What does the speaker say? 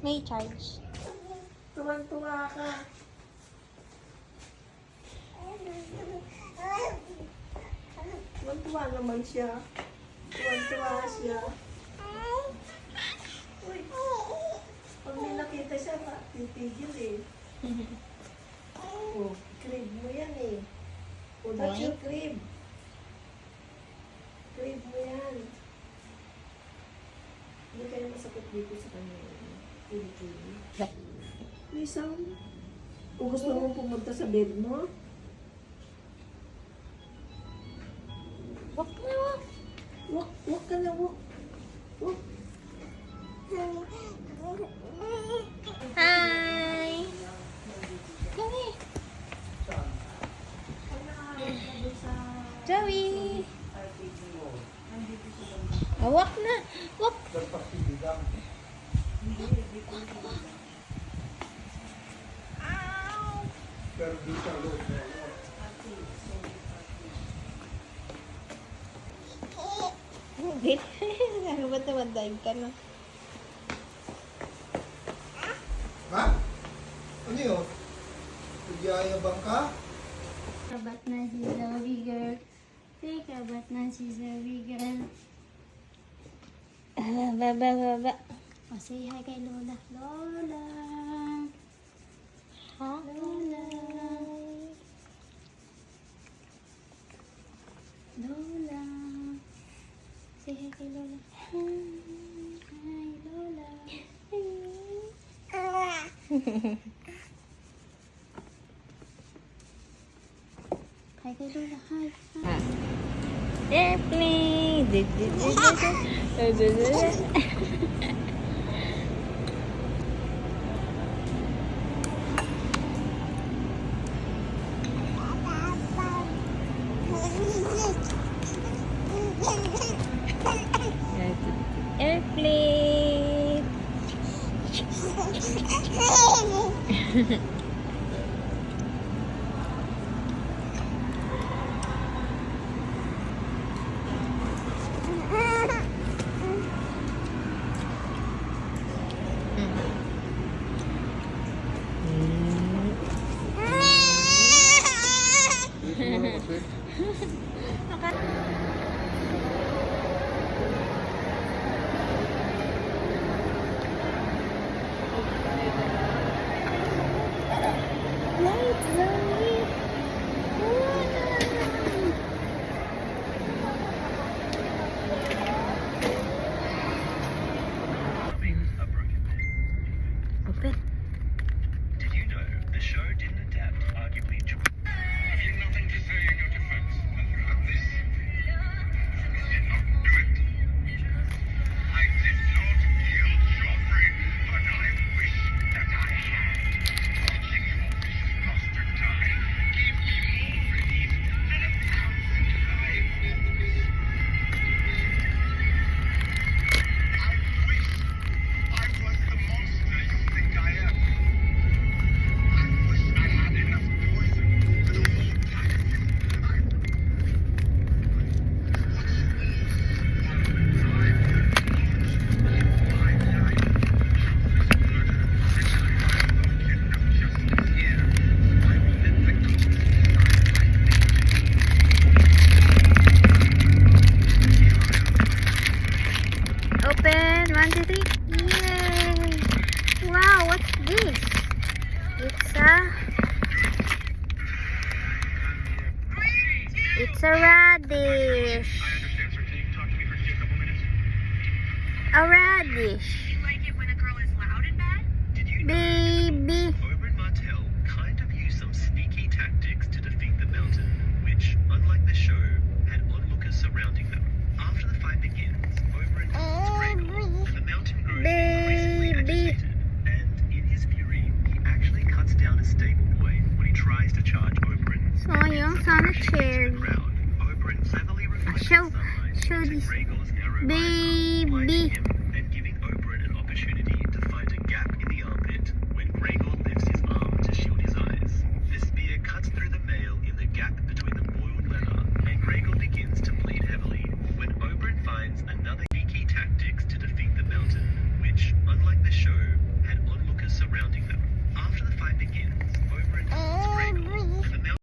May charge. Tuwang-tuwa ka. Tuwang-tuwa naman siya. Tuwang-tuwa siya. Uy. Pag may nakita siya, titigil eh. Oh, crib mo yan eh. Oh, that's your crib. Crib mo yan. Hindi kaya masakit dito sa kanya. Kili-kili. May sound. Kung gusto mong pumunta sa bed mo, Walk na, walk. walk ka na, walk. Walk. Hi! Joey! Joey! Walk na! Walk! Ano ba tumadaig ka na? Ha? Ano yun? Nagyayabang ka? Kabat na si Zoe girl. Say kabat na si Zoe girl. Baba. O say hi kay Lola. Lola. Ha? Lola. Lola. Say hi kay Lola. Hi Lola. Hi kay Lola. Hi. Hi. Airplane! Airplane! Lights, Zoe! Open. Did you know the show didn't adapt arguably Have you nothing to say in your defense? This did not do it. I did not kill Joffrey, but I wish that I had. Watching your vicious bastard die gave me more relief than 1,000 live wolves. I wish I was the monster you think I am. I wish I had enough poison for the whole pack. Open. 1, 2, 3. Yay! Wow, what's this? It's a radish. I understand, sir. Can you talk to me for just a couple minutes? A radish. You like it when a girl is loud and bad? Did you know Baby. Oberyn Martell kind of used some sneaky tactics to defeat the Mountain, which, unlike the show, had onlookers surrounding them. After the fight begins, Oberyn defeats Rhaegar, and the Mountain grows increasingly agitated. And in his fury, he actually cuts down a stable boy when he tries to charge Oberyn. Sayang, sana Crashing into cherry. the ground, Oberyn cleverly reflects Show- the sunlight show into this Rhaegar's narrow eyes, baby. blinding him